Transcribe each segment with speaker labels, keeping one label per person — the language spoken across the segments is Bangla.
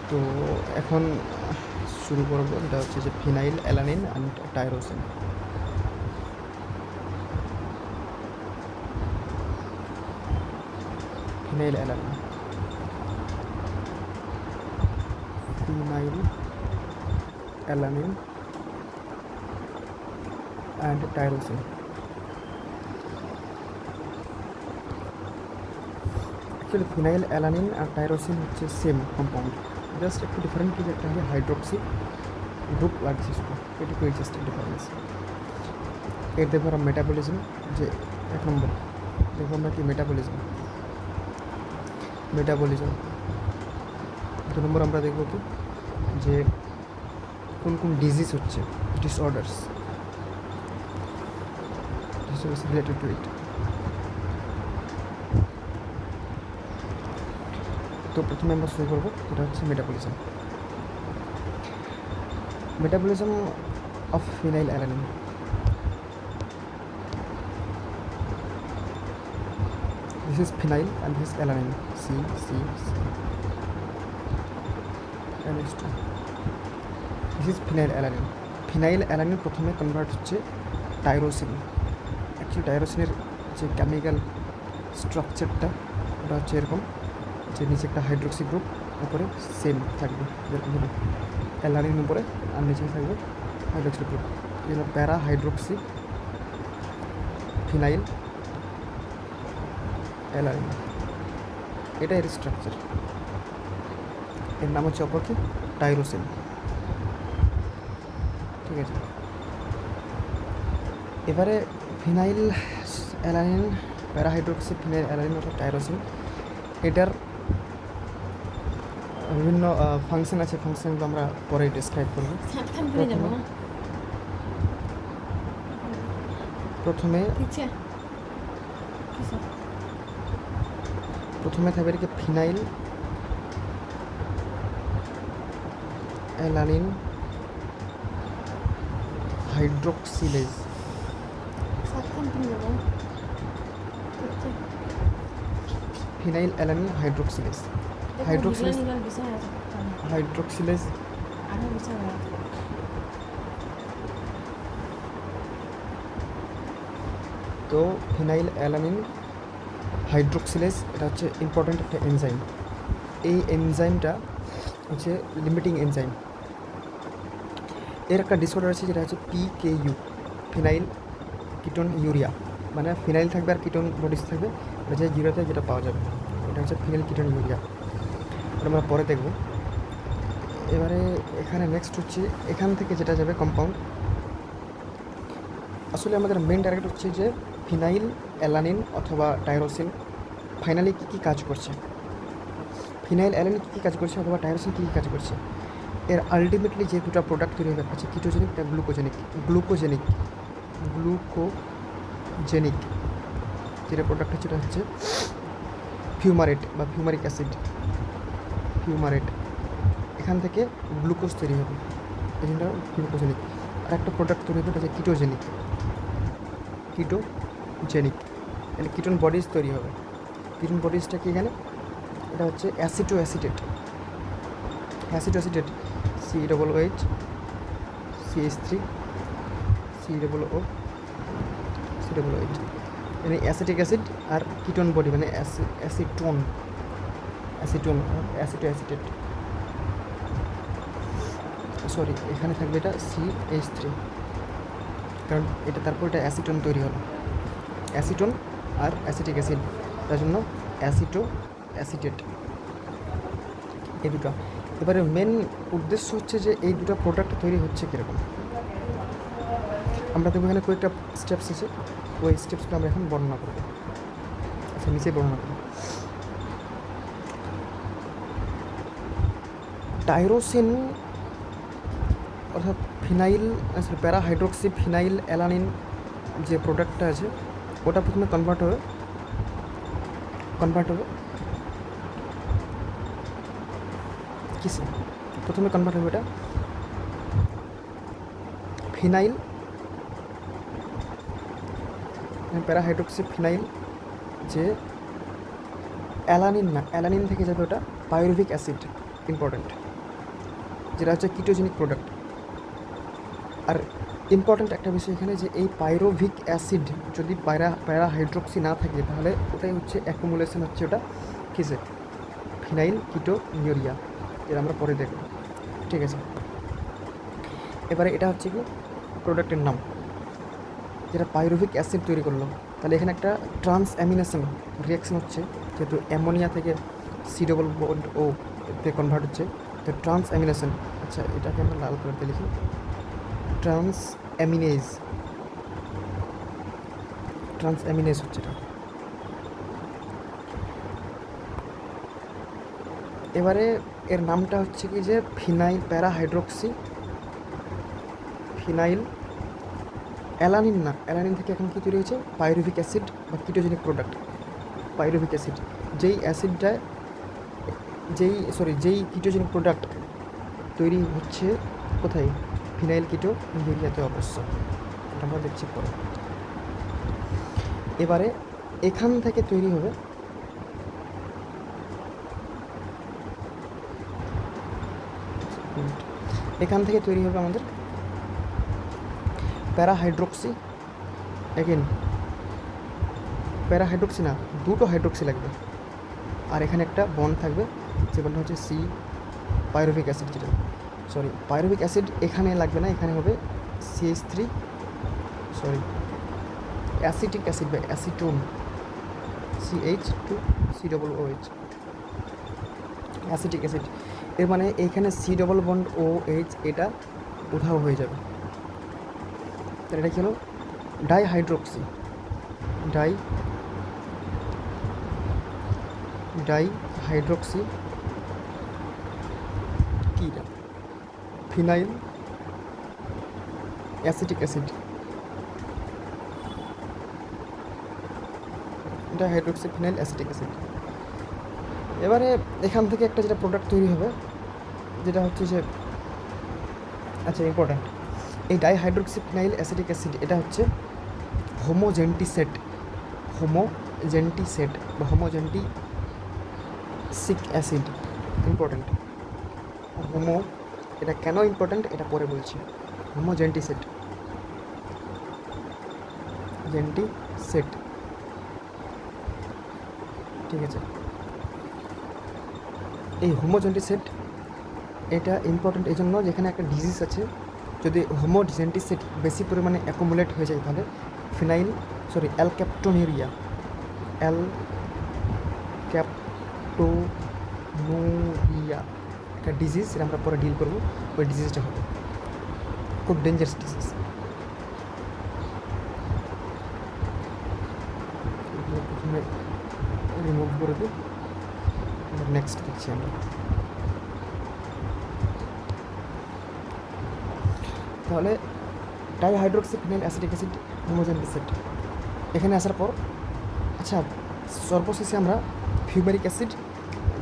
Speaker 1: তো এখন শুরু করব, এটা হচ্ছে যে phenylalanine and tyrosine. Phenylalanine, phenylalanine and tyrosine. Actually phenylalanine আর টাইরোসিন হচ্ছে সেম কম্পাউন্ড, জাস্ট একটু ডিফারেন্ট, কি একটা হচ্ছে হাইড্রোক্সি গ্রুপ লাগছে শুধু, এটুকুই জাস্ট ডিফারেন্স। এর দেখবো আমরা মেটাবলিজম, যে এক নম্বর দেখবো আমরা কি মেটাবলিজম। দু নম্বর আমরা দেখবো কি যে কোন কোন ডিজিজ হচ্ছে, ডিসঅর্ডার্স রিলেটেড টু ইট। তো প্রথমে আমরা শুরু করবো, এটা হচ্ছে metabolism of phenyl alanine. This is phenyl and this is alanine. C NH2. This is phenyl alanine. Phenyl alanine প্রথমে কনভার্ট হচ্ছে টাইরোসিন। অ্যাকচুয়ালি টাইরোসিনের যে কেমিক্যাল স্ট্রাকচারটা ওটা হচ্ছে এরকম, যে নিচে একটা হাইড্রোক্সি গ্রুপ, উপরে সেম থাকবে যেরকম হলো অ্যালানিন উপরে, আর নিচে থাকবে হাইড্রোক্সি গ্রুপ। এগুলো প্যারা হাইড্রোক্সি ফিনাইল অ্যালানিন, এটা এর স্ট্রাকচার। এর নাম হচ্ছে অপর কি টাইরোসিন। ঠিক আছে, এবারে ফিনাইল অ্যালানিন, প্যারাহাইড্রোক্সি ফিনাইল অ্যালানিন অর্থাৎ টাইরোসিন, এটার বিভিন্ন ফাংশন আছে, ফাংশনগুলো আমরা পরে ডিসক্রাইব করব। প্রথমে থাকবে কি ফিনাইল অ্যালানিন হাইড্রোক্সিলেজ। ফিনাইল অ্যালানিন হাইড্রোক্সিলেজ, হাইড্রোক্সিলেজ তো ফিনাইল অ্যালানিন হাইড্রোক্সিলেজ এটা হচ্ছে ইম্পর্ট্যান্ট একটা এনজাইম। এই এনজাইমটা হচ্ছে লিমিটিং এনজাইম। এর একটা ডিসঅর্ডার আছে যেটা হচ্ছে PKU, ফিনাইল কিটোন ইউরিয়া, মানে ফিনাইল থাকবে আর কিটোন বডিজ থাকবে, এটা যে ইউরিয়াতে যেটা পাওয়া যাবে, এটা হচ্ছে ফিনাইল কিটোন ইউরিয়া। এটা আমরা পরে দেখব। এবারে এখানে নেক্সট হচ্ছে এখান থেকে যেটা যাবে কম্পাউন্ড, আসলে আমাদের মেন টার্গেট হচ্ছে যে ফিনাইল অ্যালানিন অথবা টাইরোসিন ফাইনালি কী কী কাজ করছে, ফিনাইল অ্যালানিন কী কী কাজ করছে অথবা টাইরোসিন কী কী কাজ করছে। এর আলটিমেটলি যে দুটো প্রোডাক্ট তৈরি হবে আছে কিটোজেনিক আর গ্লুকোজেনিক যেটা প্রোডাক্ট হচ্ছে এটা হচ্ছে ফিউমারেট বা ফিউমারিক অ্যাসিড। এখান থেকে গ্লুকোজ তৈরি হবে, এই জন্য গ্লুকোজেনিক। আর একটা প্রোডাক্ট তৈরি হবে এটা হচ্ছে কিটোজেনিক, মানে কিটোন বডিজ তৈরি হবে। কিটোন বডিজটা কি এখানে, এটা হচ্ছে অ্যাসিটোঅ্যাসিটেট COOH CH3 COOH, মানে অ্যাসিটিক অ্যাসিড আর কিটোন বডি মানে অ্যাসিটোঅ্যাসিটেট, সরি এখানে থাকবে এটা CH3, কারণ এটা তারপর এটা অ্যাসিটোন তৈরি হলো, অ্যাসিটোন আর অ্যাসিটিক অ্যাসিড, তার জন্য অ্যাসিটোঅ্যাসিটেট এই দুটো। এবারে মেন উদ্দেশ্য হচ্ছে যে এই দুটো প্রোডাক্ট তৈরি হচ্ছে কীরকম, আমরা দেখব এখানে কয়েকটা স্টেপস আছে, ওই স্টেপসগুলো আমরা এখন বর্ণনা করব। আচ্ছা, নিচে বর্ণনা করব। টাইরোসিন অর্থাৎ ফিনাইল প্যারাহাইড্রোক্সি ফিনাইল অ্যালানিন যে প্রোডাক্টটা আছে ওটা প্রথমে কনভার্ট হবে কিসে, প্রথমে কনভার্ট হবে এটা ফিনাইল প্যারাহাইড্রোক্সি ফিনাইল, যে অ্যালানিন না, অ্যালানিন থেকে যাবে ওটা পাইরুভিক অ্যাসিড, ইম্পর্ট্যান্ট যেটা হচ্ছে কিটোজেনিক প্রোডাক্ট। আর ইম্পর্ট্যান্ট একটা বিষয় এখানে যে এই পাইরোভিক অ্যাসিড যদি প্যারা হাইড্রোক্সি না থাকে তাহলে ওটাই হচ্ছে অ্যাকুমুলেশন হচ্ছে ওটা কিসে ফিনাইল কিটোনিউরিয়া, যেটা আমরা পরে দেখব। ঠিক আছে, এবারে এটা হচ্ছে কি প্রোডাক্টের নাম যেটা পাইরোভিক অ্যাসিড তৈরি করলো। তাহলে এখানে একটা ট্রান্স অ্যামিনেশন রিয়াকশন হচ্ছে, যেহেতু অ্যামোনিয়া থেকে সি ডবল বন্ড ও তে কনভার্ট হচ্ছে, তো ট্রান্স অ্যামিনেশন। আচ্ছা, এটাকে আমরা লাল কালার দিয়ে লিখি, ট্রান্স অ্যামিনেজ। ট্রান্স অ্যামিনেজ হচ্ছে এটা। এবারে এর নামটা হচ্ছে কি যে ফিনাইল প্যারাহাইড্রোক্সি ফিনাইল অ্যালানিন। না, অ্যালানিন থেকে এখন কী তৈরি হয়েছে পাইরুভিক অ্যাসিড বা কিটোজেনিক প্রোডাক্ট। পাইরুভিক অ্যাসিড যেই অ্যাসিডটা যেই কিটোজেনিক প্রোডাক্ট তৈরি হচ্ছে কোথায়, ফিনাইল কিটোনিউরিয়াতে অবশ্য, এটা আমরা দেখছি পরে। এবারে এখান থেকে তৈরি হবে আমাদের প্যারাহাইড্রোক্সি। এগেন প্যারাহাইড্রোক্সি না, দুটো হাইড্রোক্সি লাগবে, আর এখানে একটা বন্ড থাকবে, যে বন্ডটা হচ্ছে সি পাইরুভিক অ্যাসিড, যেটা পাইরুভিক অ্যাসিড এখানে লাগবে না, এখানে হবে CH3 অ্যাসিটিক অ্যাসিড বা অ্যাসিটোন CH2COOH অ্যাসিটিক অ্যাসিড। এর মানে এইখানে C ডবল বন্ড OH এটা উধাও হয়ে যাবে। তাহলে এটা কি হলো ডাইহাইড্রোক্সি কি এটা phenyl acetic acid, dihydroxy phenyl acetic acid. এবারে এখান থেকে একটা যেটা প্রোডাক্ট তৈরি হবে, যেটা হচ্ছে যে আচ্ছা ইম্পর্ট্যান্ট, এই ডাইহাইড্রোক্সি ফিনাইল অ্যাসিটিক অ্যাসিড এটা হচ্ছে হোমোজেন্টিসেট বা হোমোজেন্টিসিক অ্যাসিড। ইম্পর্ট্যান্ট এটা কেন ইম্পর্ট্যান্ট এটা পরে বলছি। হোমোজেন্টিসেট ঠিক আছে। এই হোমোজেন্টিসেট এটা ইম্পর্ট্যান্ট এই জন্য যেখানে একটা ডিজিজ আছে, যদি হোমোজেন্টিসেট বেশি পরিমাণে অ্যাকুমুলেট হয়ে যায় তাহলে অ্যালক্যাপটোনিউরিয়া একটা ডিজিজ, সেটা আমরা পরে ডিল করবো। ওই ডিজিজটা হবে খুব ডেঞ্জারাস ডিজিজ। প্রথমে রিমুভ করে দিই, নেক্সট দেখছি আমরা। তাহলে ডাইহাইড্রোক্সি ফিনাইল অ্যাসিটিক অ্যাসিড হোমোজেন্টিসেট এখানে আসার পর, আচ্ছা সর্বশেষে আমরা ফিউমারিক অ্যাসিড,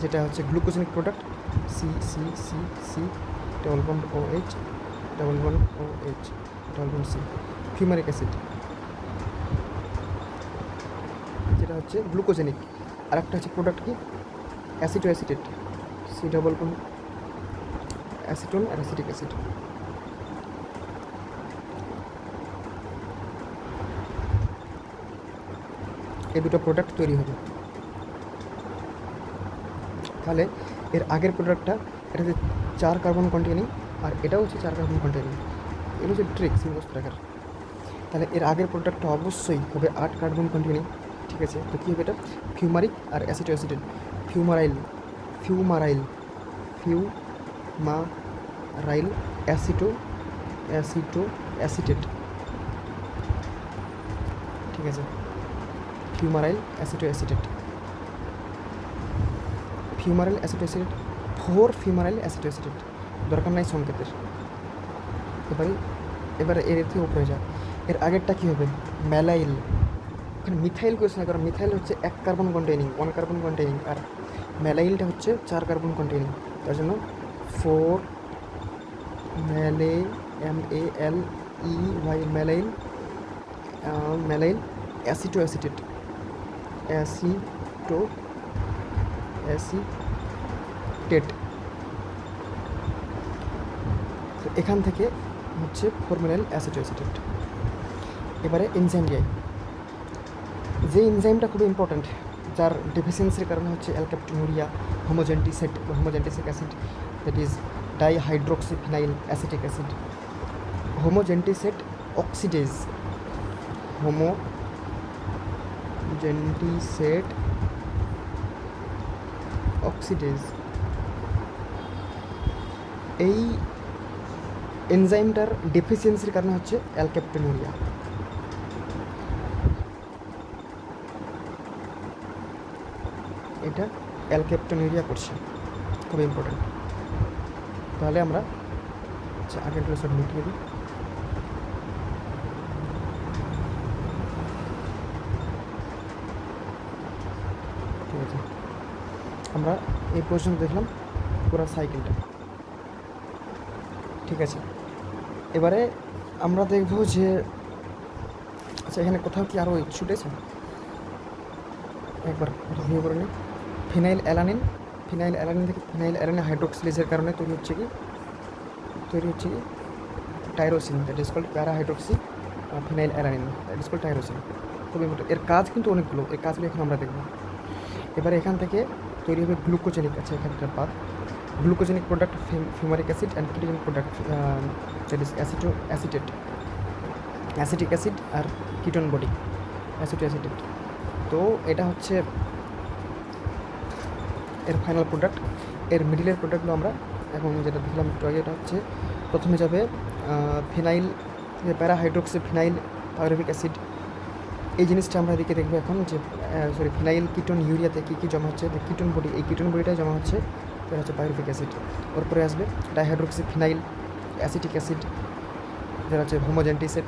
Speaker 1: যেটা হচ্ছে glucogenic product C double bond OH fumaric acid, যেটা হচ্ছে গ্লুকোজেনিক। আর একটা হচ্ছে প্রোডাক্ট কি acetoacetate C double bond acetone আর অ্যাসিটিক অ্যাসিড। এই দুটো প্রোডাক্ট তৈরি হবে। তাহলে এর আগের প্রোডাক্টটা এটা হচ্ছে 4 কার্বন কন্টেনিং, আর এটাও হচ্ছে 4 কার্বন কন্টেনিং। এটা হচ্ছে ট্রিক্স মুখস্থ রাখার। তাহলে এর আগের প্রোডাক্টটা অবশ্যই হবে 8 কার্বন কন্টেনিং। ঠিক আছে, তো কী হবে এটা ফিউমারিক আর অ্যাসিটোঅ্যাসিটেট ফিউমারাইল অ্যাসিটেট। ঠিক আছে, ফিউমারাইল অ্যাসিটোঅ্যাসিটেট 4 ফিউমারাইল অ্যাসিটোঅ্যাসিটেট, দরকার নাই সংকেতের। এবারে এর থেকে উপরে যায়। এর আগেরটা কী হবে ম্যালাইল। ওখানে মিথাইল কোয়েশ্চেন, কারণ মিথাইল হচ্ছে 1 কার্বন কন্টেনিং আর ম্যালাইলটা হচ্ছে 4 কার্বন কন্টেনিং, তার জন্য 4 ম্যালাইল অ্যাসিটোঅ্যাসিটেট তো এখান থেকে হচ্ছে ফর্মিনাইল অ্যাসিটোঅ্যাসিটেট। এবারে এনজাইম যাই, যে এনজাইমটা খুবই ইম্পর্ট্যান্ট, যার ডেফিসিয়েন্সির কারণে হচ্ছে alkaptonuria, homogentisic acid, that is dihydroxyphenyl acetic acid, homogentisate oxidase, homogentisate oxidase, এই এনজাইমটার ডেফিসিয়েন্সির কারণে হচ্ছে অ্যালকাপটিনুরিয়া। এটা অ্যালকাপটিনুরিয়া করছে, খুব ইম্পর্টেন্ট। তাহলে আমরা আগের ক্লাসে মিটিয়ে দিই। ঠিক আছে, আমরা এই পর্যন্ত দেখলাম পুরো সাইকেলটা। ঠিক আছে, এবারে আমরা দেখব যে আচ্ছা এখানে কোথাও কি আরও ছুটেছে, একবার রিভিউ করে নিই। ফিনাইল অ্যালানিন থেকে ফিনাইল অ্যালানিন হাইড্রোক্সিলেজের কারণে তৈরি হচ্ছে কি tyrosine, that is called parahydroxy phenyl alanine, that is called tyrosine. খুব ইম্পর্টেন্ট, এর কাজ কিন্তু অনেকগুলো, এর কাজগুলো এখন আমরা দেখব। এবারে এখান থেকে তৈরি হবে গ্লুকোজেনিক, আছে এখানকার পাত, glucogenic product fumaric acid and ketogenic product that is acetic acid আর কিটোন বডি অ্যাসিটেট। তো এটা হচ্ছে এর ফাইনাল প্রোডাক্ট। এর মিডিলের প্রোডাক্টগুলো আমরা এখন যেটা দেখলাম একটু আগে, এটা হচ্ছে প্রথমে যাবে ফিনাইল, প্যারাহাইড্রোক্সি ফিনাইল পাইরুভিক অ্যাসিড। এই জিনিসটা আমরা এদিকে দেখবো এখন যে ফিনাইল কিটোন ইউরিয়াতে কী জমা হচ্ছে, কিটোন বডি, এই কিটোন বডিটাই জমা হচ্ছে, এটা হচ্ছে পাইরুভিক অ্যাসিড। ওর পরে আসবে ডাইহাইড্রোক্সি ফিনাইল অ্যাসিটিক অ্যাসিড, যেটা হচ্ছে হোমোজেন্টিসেট।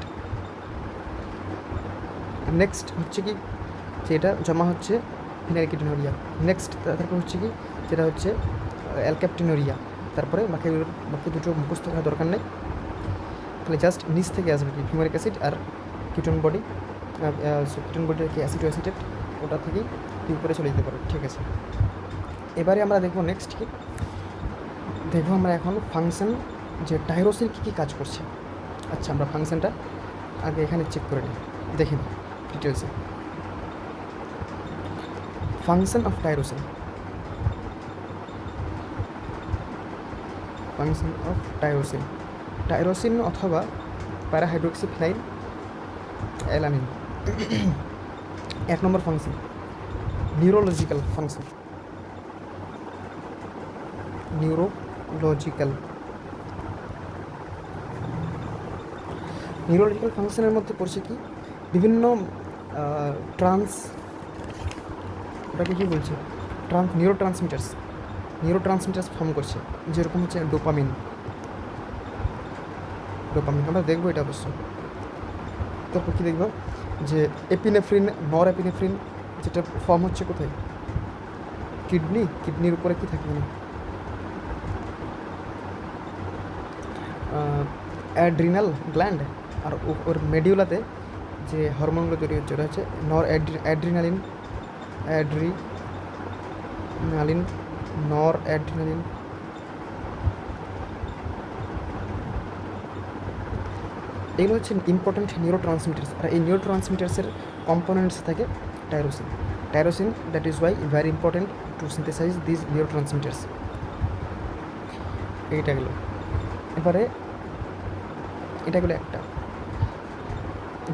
Speaker 1: নেক্সট হচ্ছে কি যে এটা জমা হচ্ছে ফিনাইল কিটোনুরিয়া। নেক্সট তারপর হচ্ছে কি যেটা হচ্ছে অ্যালকাপটিনুরিয়া। তারপরে বাকি দুটো মুখস্থ করার দরকার নেই, তাহলে জাস্ট নিচ থেকে আসবে কি ফিউমারিক অ্যাসিড আর কিটোন বডি কি অ্যাসিটোঅ্যাসিটেট, ওটা থেকেই উপরে চলে যেতে পারে। ঠিক আছে, এবারে আমরা দেখবো নেক্সট কি দেখবো আমরা এখন ফাংশন, যে টাইরোসিন কী কাজ করছে। আচ্ছা আমরা ফাংশনটা আগে এখানে চেক করে নিই, দেখে নিই ডিটেলসে। ফাংশন অফ টাইরোসিন, টাইরোসিন অথবা প্যারাহাইড্রোক্সি ফিনাইল অ্যালানিন। 1 নম্বর ফাংশন নিউরোলজিক্যাল ফাংশন। নিউরোলজিক্যাল ফাংশনের মধ্যে পড়ছে কি বিভিন্ন ওটাকে কী বলছে নিউরো ট্রান্সমিটার্স ফর্ম করছে, যেরকম হচ্ছে ডোপামিন। আমরা দেখবো এটা অবশ্য। তারপর কী দেখবো যে এপিনেফ্রিন, নর এপিনেফ্রিন, যেটা ফর্ম হচ্ছে কোথায়, কিডনির উপরে কি থাকে না, অ্যাড্রিনাল গ্ল্যান্ড, আর ওর মেডিউলাতে যে হরমোনগুলো তৈরি হচ্ছে ওটা হচ্ছে নর অ্যাড্রিনালিন, এগুলো হচ্ছে ইম্পর্টেন্ট নিউরো ট্রান্সমিটার্স। আর এই নিউরো ট্রান্সমিটার্সের কম্পোনেন্টস থাকে tyrosine, that is why very important to synthesize this neuro transmitters. এইটা গেলো। এবারে এটা গেলো একটা।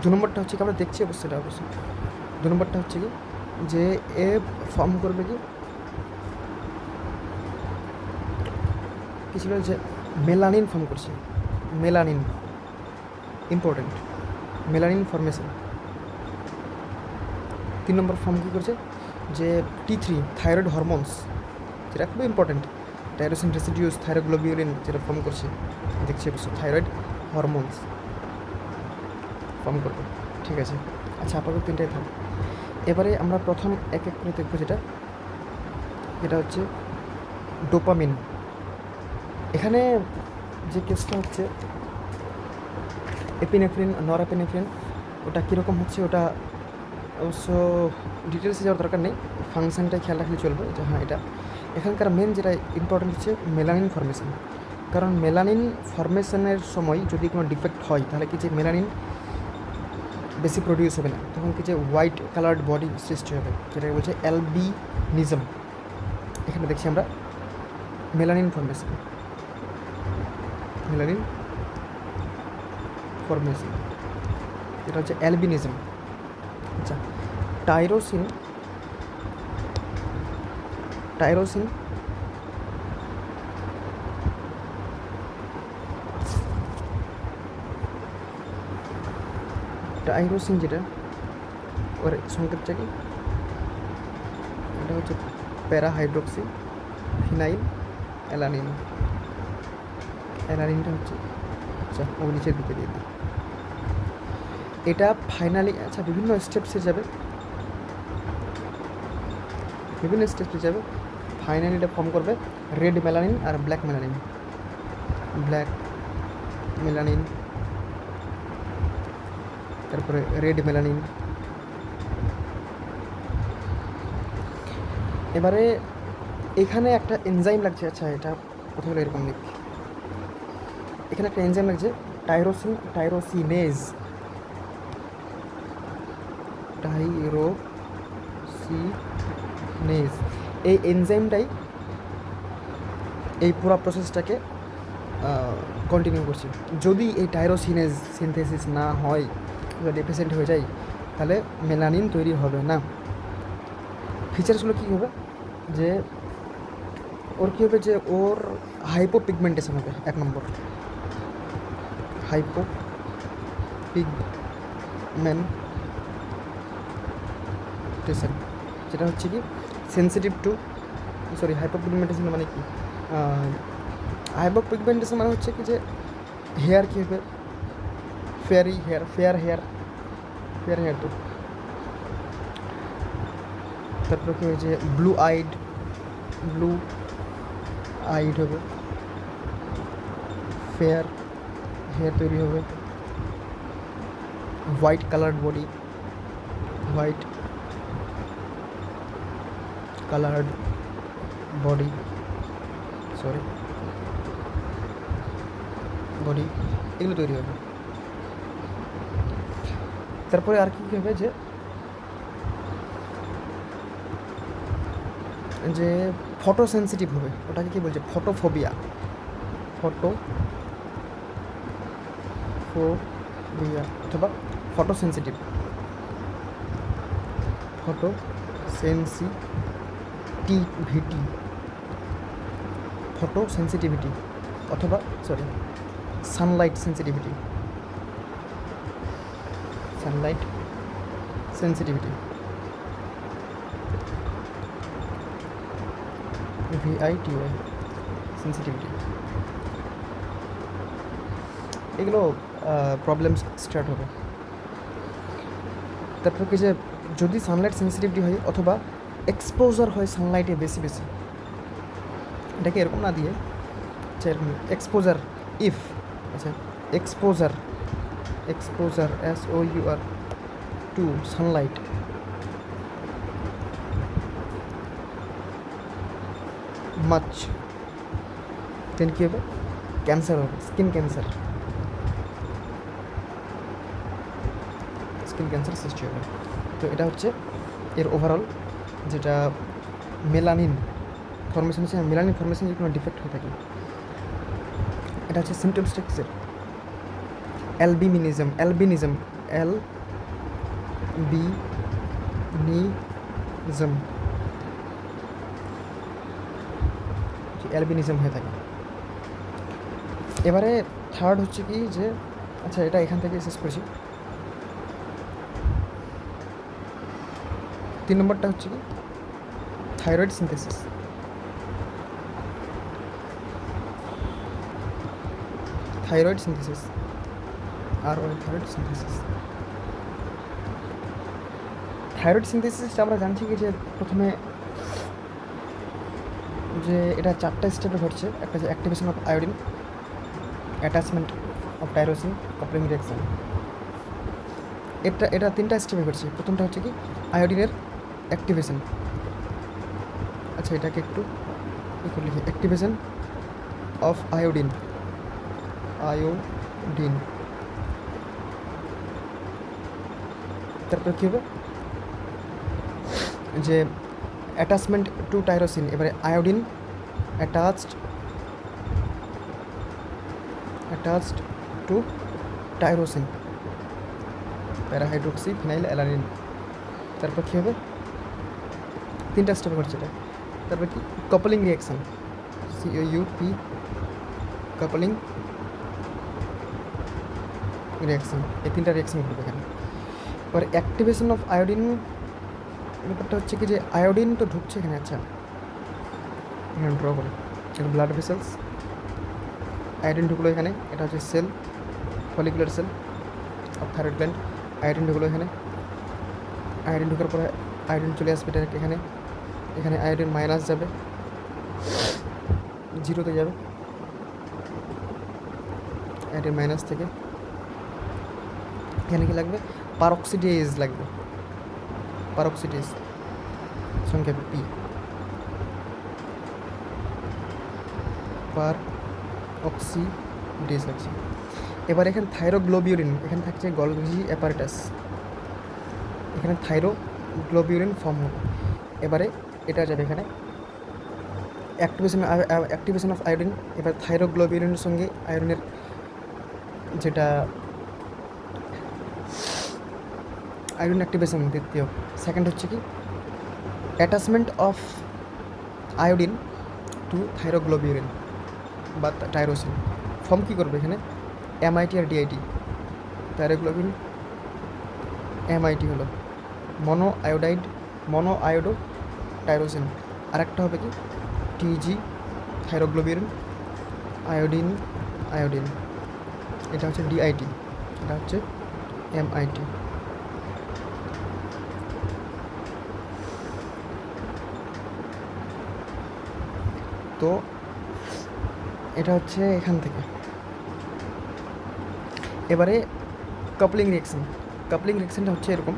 Speaker 1: 2 নম্বরটা হচ্ছে কি আমরা দেখছি অবশ্যই, এটা অবশ্যই 2 নম্বরটা হচ্ছে কি যে এ ফর্ম করবে কি ছিল যে মেলানিন ফর্ম করছে, মেলানিন ইম্পর্টেন্ট, মেলানিন ফর্মেশন। 3 নম্বর ফর্ম কী করছে যে T3 থাইরয়েড হরমোনস, যেটা খুবই ইম্পর্টেন্ট, টাইরোসিন রেসিডিউস, থাইরোগ্লোবিউলিন যেটা ফর্ম করছে দেখছি অবশ্য, থাইরয়েড হরমোনস ফর্ম করবে। ঠিক আছে, আচ্ছা আপাতত 3টাই থাক। এবারে আমরা প্রথম এক করে দেখবো যেটা হচ্ছে ডোপামিন। এখানে যে কেসটা হচ্ছে এপিনেফ্রিন, নরএপিনেফ্রিন, ওটা কীরকম হচ্ছে ওটা অবশ্য ডিটেলসে যাওয়ার দরকার নেই, ফাংশনটাই খেয়াল রাখলে চলবে যে হ্যাঁ এটা। এখানকার মেন যেটা ইম্পর্টেন্ট হচ্ছে মেলানিন ফর্মেশন। কারণ মেলানিন ফর্মেশনের সময় যদি কোনো ডিফেক্ট হয় তাহলে কি যে মেলানিন বেশি প্রডিউস হবে না, তখন কি যে হোয়াইট কালার্ড বডি সৃষ্টি হবে, যেটাকে বলছে অ্যালবিনিজম। এখানে দেখছি আমরা মেলানিন ফর্মেশন, মেলানিন ফর্মেশন, এটা হচ্ছে অ্যালবিনিজম। আচ্ছা, টাইরোসিন, টাইরোসিন টাইরোসিন যেটা ওর সংকেতটা কি, এটা হচ্ছে প্যারাহাইড্রোক্সি ফিনাইল অ্যালানিন। অ্যালানিনটা হচ্ছে, আচ্ছা ও নিচের দিকে দিয়ে দিই। এটা ফাইনালি, আচ্ছা বিভিন্ন স্টেপসে যাবে, বিভিন্ন স্টেপসে যাবে, ফাইনালি এটা ফর্ম করবে রেড মেলানিন আর ব্ল্যাক মেলানিন। ব্ল্যাক মেলানিন, তারপরে রেড মেলানিন। এবারে এখানে একটা এনজাইম লাগছে, আচ্ছা এটা কোথায় হলো এরকম লিখি, এখানে একটা এনজাইম লাগছে টাইরোসিনেজ, টাইরোসিনেজ। এই এনজাইমটাই এই পুরো প্রসেসটাকে কন্টিনিউ করছে। যদি এই টাইরোসিনেজ সিনথেসিস না হয়, যদি ডেফিসিয়েন্ট হয়ে যায়, তাহলে মেলানিন তৈরি হবে না। ফিচার্সগুলো কী হবে, যে ওর কী হবে, যে ওর হাইপোপিগমেন্টেশন হবে, 1 নম্বর হাইপোপিগমেন্টেশন, যেটা হচ্ছে কি সেন্সিটিভ টু, সরি হাইপোপিগমেন্টেশন মানে কি, হাইপোপিগমেন্টেশন মানে হচ্ছে কি যে হেয়ার কী হবে, ফেয়ার হেয়ার তো। তারপর কী হয়েছে ব্লু আইড হবে, ফেয়ার হেয়ার তৈরি হবে, হোয়াইট কালার্ড বডি এগুলো তৈরি হবে। তারপরে আর কী হবে, যে ফটো সেন্সিটিভ হবে, ওটাকে কী বলছে, ফটোফোবিয়া অথবা ফটোসেন্সিটিভ অথবা সানলাইট সেন্সিটিভিটি VITY সেন্সিটিভিটি। এগুলো প্রবলেম স্টার্ট হবে। তারপর কি যে যদি সানলাইট সেন্সিটিভিটি হয় অথবা এক্সপোজার হয় সানলাইটে বেশি, এটাকে এরকম না দিয়ে এরকম এক্সপোজার ইফ, আচ্ছা exposure SOUR to sunlight much, then কী হবে, ক্যান্সার হবে, স্কিন ক্যান্সার সৃষ্টি হবে। তো এটা হচ্ছে এর ওভারঅল যেটা মেলানিন ফর্মেশন হচ্ছে, মেলানিন ফর্মেশন যদি কোনো ডিফেক্ট হয়ে থাকে, এটা হচ্ছে সিমটমস টেক্সের অ্যালবিনিজম হয়ে থাকে। এবারে থার্ড হচ্ছে কি যে, আচ্ছা এটা এখান থেকে শেষ করেছি। 3 নম্বরটা হচ্ছে কি থাইরয়েড সিনথেসিস। থাইরয়েড সিনথেসিসটা আমরা জানছি কি যে প্রথমে যে এটা 4টা স্টেপে ঘটছে। একটা যে activation of iodine, attachment of tyrosine, coupling reaction. এটা 3টা স্টেপে ঘটছে। প্রথমটা হচ্ছে কি আয়োডিনের অ্যাক্টিভেশন। আচ্ছা এটাকে একটু লিখি, অ্যাক্টিভেশন অফ আয়োডিন তারপরে কী হবে যে অ্যাটাচমেন্ট টু টাইরোসিন, এবারে iodine attached to tyrosine, parahydroxy phenyl alanine. তারপর কী হবে, 3টা স্টেপ করছে এটা। তারপর কি coupling reaction, COUP coupling reaction, এই 3টা রিয়াকশান ঘটবে এখানে। এবার অ্যাক্টিভেশন অফ আয়োডিন ব্যাপারটা হচ্ছে কি যে আয়োডিন তো ঢুকছে এখানে, আচ্ছা এখানে ড্র করে ব্লাড ভেসেলস, আয়োডিন ঢুকলো এখানে, এটা হচ্ছে cell, follicular cell of thyroid gland, iodine ঢুকলো এখানে, আয়োডিন ঢোকার পরে আয়োডিন চলে আসবে ডাইরেক্ট এখানে, এখানে আয়োডিন মাইনাস যাবে, 0তে যাবে, আয়োডিন মাইনাস থেকে এখানে কি লাগবে, পারঅক্সিডেজ লাগবে, পারঅক্সিডেজ সংক্ষেপে পি, পারঅক্সিডেজ লাগছে। এবার এখানে থাইরোগ্লোবিউরিন, এখানে থাকছে গলজি অ্যাপারেটাস, এখানে থাইরোগ্লোবিউরিন ফর্ম হবে। এবারে এটা যাবে এখানে অ্যাক্টিভেশন অফ আয়োডিন, এবার থাইরোগ্লোবিউরিনের সঙ্গে আয়োডিনের যেটা আয়োডিন অ্যাক্টিভেশন দ্বিতীয়, সেকেন্ড হচ্ছে কি অ্যাটাচমেন্ট অফ আয়োডিন টু থাইরোগ্লোবিউরিন বা টাইরোসিন, ফর্ম কী করবে এখানে MIT আর DIT, থাইরোগ্লোবিউরিন MIT হলো মনো আয়োডো টাইরোসিন, আরেকটা হবে কি TG থাইরোগ্লোবিউরিন আয়োডিন, এটা হচ্ছে DIT, এটা হচ্ছে MIT। তো এটা হচ্ছে এখান থেকে। এবারে কাপলিং রিয়াকশানটা হচ্ছে এরকম,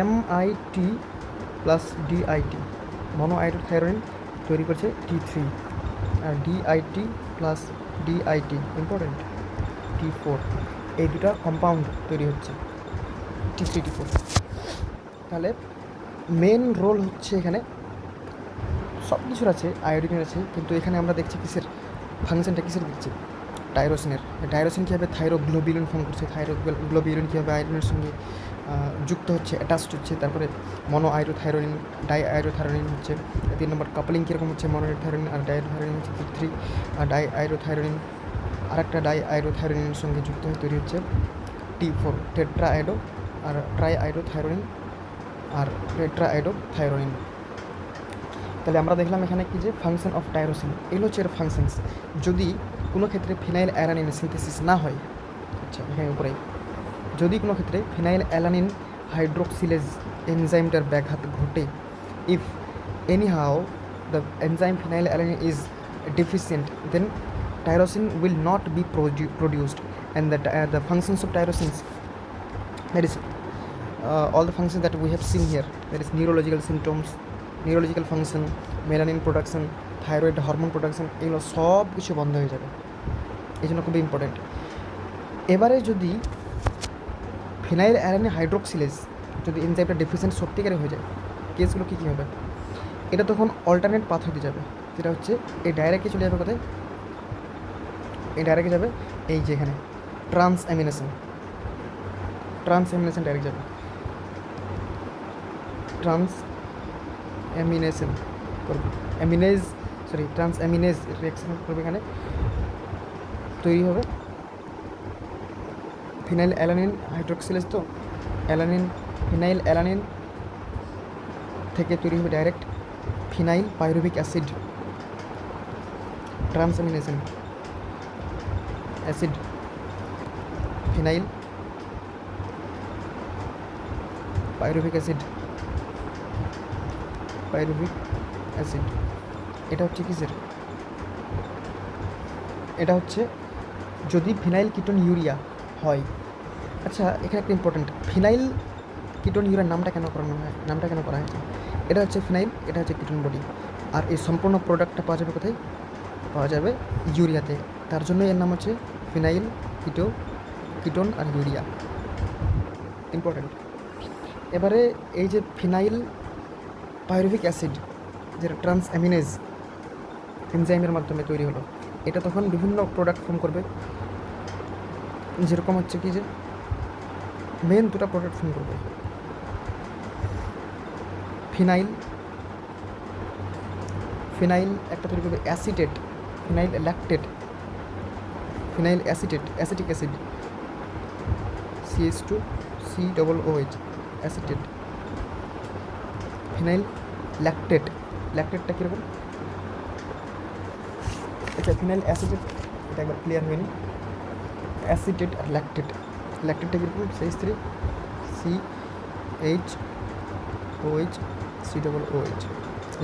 Speaker 1: MIT প্লাস DIT, মনো আয়োডোথাইরোইন তৈরি করছে T3, আর DIT plus DIT important T4, এই দুটা কম্পাউন্ড তৈরি হচ্ছে T3 T4। তাহলে মেন রোল হচ্ছে এখানে সব কিছুর আছে, আয়োডিনের আছে, কিন্তু এখানে আমরা দেখছি কিসের ফাংশনটা, কিসের দেখছি টাইরোসিনের। টাইরোসিন কীভাবে থাইরোগ্লোবিউরিন ফর্ম করছে, থাইরোগ্লোবিউরিন কীভাবে আয়োডিনের সঙ্গে যুক্ত হচ্ছে, অ্যাটাচড হচ্ছে, তারপরে মনো আয়োডোথাইরোনিন ডাই আয়োডোথাইরোনিন হচ্ছে, 3 নম্বর কাপলিং কীরকম হচ্ছে, মনো আয়োডোথাইরোনিন আর ডাইআয়োডোথাইরোনিন হচ্ছে T3, আর ডাই আয়োডোথাইরোনিন আরেকটা ডাই আয়োডোথাইরোনিনের সঙ্গে যুক্ত হয়ে তৈরি হচ্ছে T4, টেট্রা আয়োডো আর ট্রাই আয়োডোথাইরোনিন আর টেট্রা আয়োডোথাইরোনিন। তাহলে আমরা দেখলাম এখানে কি যে ফাংশন অফ টাইরোসিন, এগুলো হচ্ছে এর ফাংশনস। যদি কোনো ক্ষেত্রে ফিনাইল অ্যালানিন সিনথেসিস না হয়, আচ্ছা এখানে উপরে যদি কোনো ক্ষেত্রে ফিনাইল অ্যালানিন হাইড্রোক্সিলেজ এনজাইমটার ব্যাঘাত ঘটে, if anyhow the enzyme phenyl alanine is deficient, then tyrosine will not be produced, and the functions of tyrosines, that is all the functions that we have seen here, that is neurological symptoms, neurological function, melanin production, thyroid hormone production, এগুলো সব কিছু বন্ধ হয়ে যাবে, এই জন্য খুবই ইম্পর্টেন্ট। এবারে যদি ফিনাইল অ্যালানিন হাইড্রোক্সিলেজ যদি এনজাইমটা ডেফিসিয়েন্ট সত্যিকারে হয়ে যায়, কেসগুলো কী কী হবে, এটা তখন অল্টারনেট পাথ হতে যাবে, যেটা হচ্ছে এই ডাইরেক্টে চলে যাবে কোথায়, এই ডাইরেক্টে যাবে এই যে এখানে ট্রান্স অ্যামিনেশন ডাইরেক্ট যাবে, ট্রান্স অ্যামিনেশন করবে, ট্রান্স অ্যামিনেজ রিয়াকশন করবে, এখানে তৈরি হবে ফিনাইল অ্যালানিন হাইড্রোক্সিলেজ, তো ফিনাইল অ্যালানিন থেকে তৈরি হবে direct phenyl pyruvic acid, trans amination acid, phenyl pyruvic acid, এটা হচ্ছে কিসের, এটা হচ্ছে যদি ফিনাইল কিটোন ইউরিয়া হয়। আচ্ছা এখানে একটা ইম্পর্টেন্ট, ফিনাইল কিটোন ইউরিয়ার নামটা কেন করা হয়েছে, এটা হচ্ছে ফিনাইল, এটা হচ্ছে কিটোন বডি, আর এই সম্পূর্ণ প্রোডাক্টটা পাওয়া যাবে কোথায়? পাওয়া যাবে ইউরিয়াতে। তার জন্য এর নাম হচ্ছে ফিনাইল কিটোন আর ইউরিয়া। ইম্পর্টেন্ট। এবারে এই যে ফিনাইল পাইরুভিক অ্যাসিড, যেটা ট্রান্স অ্যামিনেজ এনজাইমের মাধ্যমে তৈরি হলো, এটা তখন বিভিন্ন প্রোডাক্ট ফর্ম করবে। যেরকম হচ্ছে কি যে মেন দুটো প্রোডাক্ট ফর্ম করবে, ফিনাইল একটা তৈরি করবে acetate, phenyl lactate, phenyl acetic acid CH2COOH acetate, phenyl ল্যাকটেটটা কীরকম? আচ্ছা, ফিনাইল অ্যাসিটেট এটা একবার ক্লিয়ার হয়নি। অ্যাসিটেট আর ল্যাকটেটটা কীরকম? CH3COOH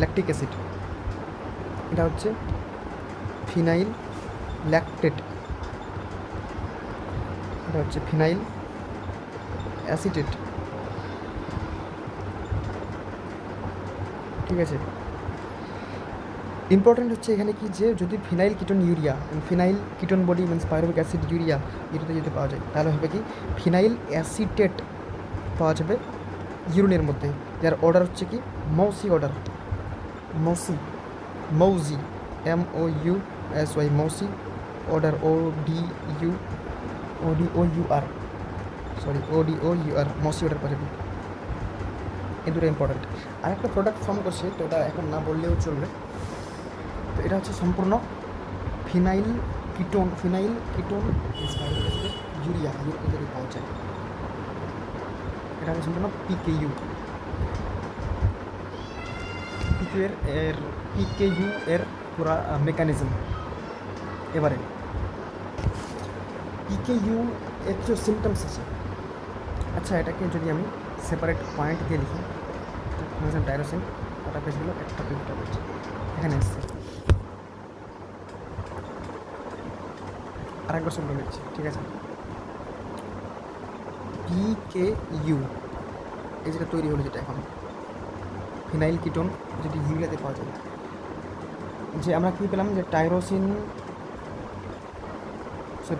Speaker 1: lactic acid. এটা হচ্ছে ফিনাইল ল্যাকটেট, এটা হচ্ছে ফিনাইল অ্যাসিটেট। ঠিক আছে, ইম্পর্টেন্ট হচ্ছে এখানে কি যে যদি phenyl ketone urea, phenyl ketone body means pyruvic acid urea এটাতে যদি পাওয়া যায়, তাহলে হবে কি ফিনাইল অ্যাসিটেট পাওয়া যাবে ইউরিনের মধ্যে, যার অর্ডার হচ্ছে কি mousy order, mousy MOUSY mousy order ODOUR mousy order পাওয়া যাবে। এই দুটো ইম্পর্টেন্ট। আর একটা প্রোডাক্ট ফর্ম করছে, তো ওটা এখন না বললেও চলবে। তো এটা হচ্ছে সম্পূর্ণ ফিনাইল কিটোন ইউরিয়া যদি পাওয়া যায়, এটা হচ্ছে সম্পূর্ণ PKU এর পুরা মেকানিজম। এবারে PKU এর কিছু সিমটমস আছে। আচ্ছা, এটাকে যদি আমি সেপারেট পয়েন্ট দিয়ে লিখি, টাইরোসিন কটা পেজ হলো? একটা পেজ এখানে এসছে। আরেকবার শুনতে লিখছি, ঠিক আছে? PKU এই যেটা তৈরি হলো, যেটা এখন ফিনাইল কিটোন যদি ইউরিয়াতে পাওয়া যায়, যে আমরা কী পেলাম যে টাইরোসিন,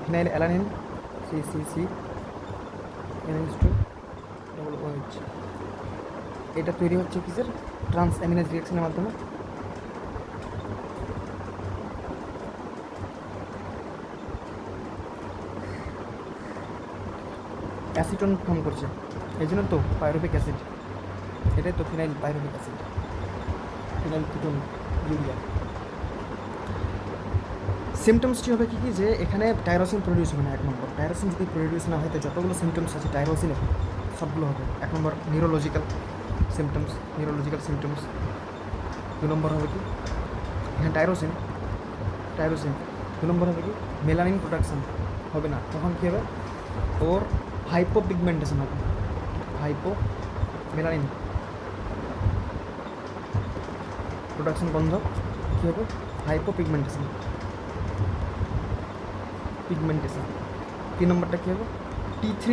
Speaker 1: ফিনাইল অ্যালানিন CCCNH2OH, এটা তৈরি হচ্ছে কিসের? ট্রান্স অ্যামিনেজ রিঅ্যাকশনের মাধ্যমে। অ্যাসিটন ফর্ম করছে, এই জন্য তো পাইরুভিক অ্যাসিড, এটাই তো phenyl pyruvic acid, phenylketonuria. সিমটমসটি হবে কি যে এখানে টাইরোসিন প্রডিউস হবে না। 1 নম্বর, টাইরোসিন যদি প্রডিউস না হয় তো যতগুলো সিমটমস আছে টাইরোসিনের সবগুলো হবে। 1 নম্বর নিউরোলজিক্যাল সিমটমস। 2 নম্বর হবে কি এখানে টাইরোসিন। 2 নম্বর হবে কি মেলানিন প্রোডাকশন হবে না, তখন কী হবে? ওর হাইপোপিগমেন্টেশন হবে, মেলানিন প্রোডাকশন বন্ধ, কী হবে? হাইপোপিগমেন্টেশন। 3 নম্বরটা কী হবে? T3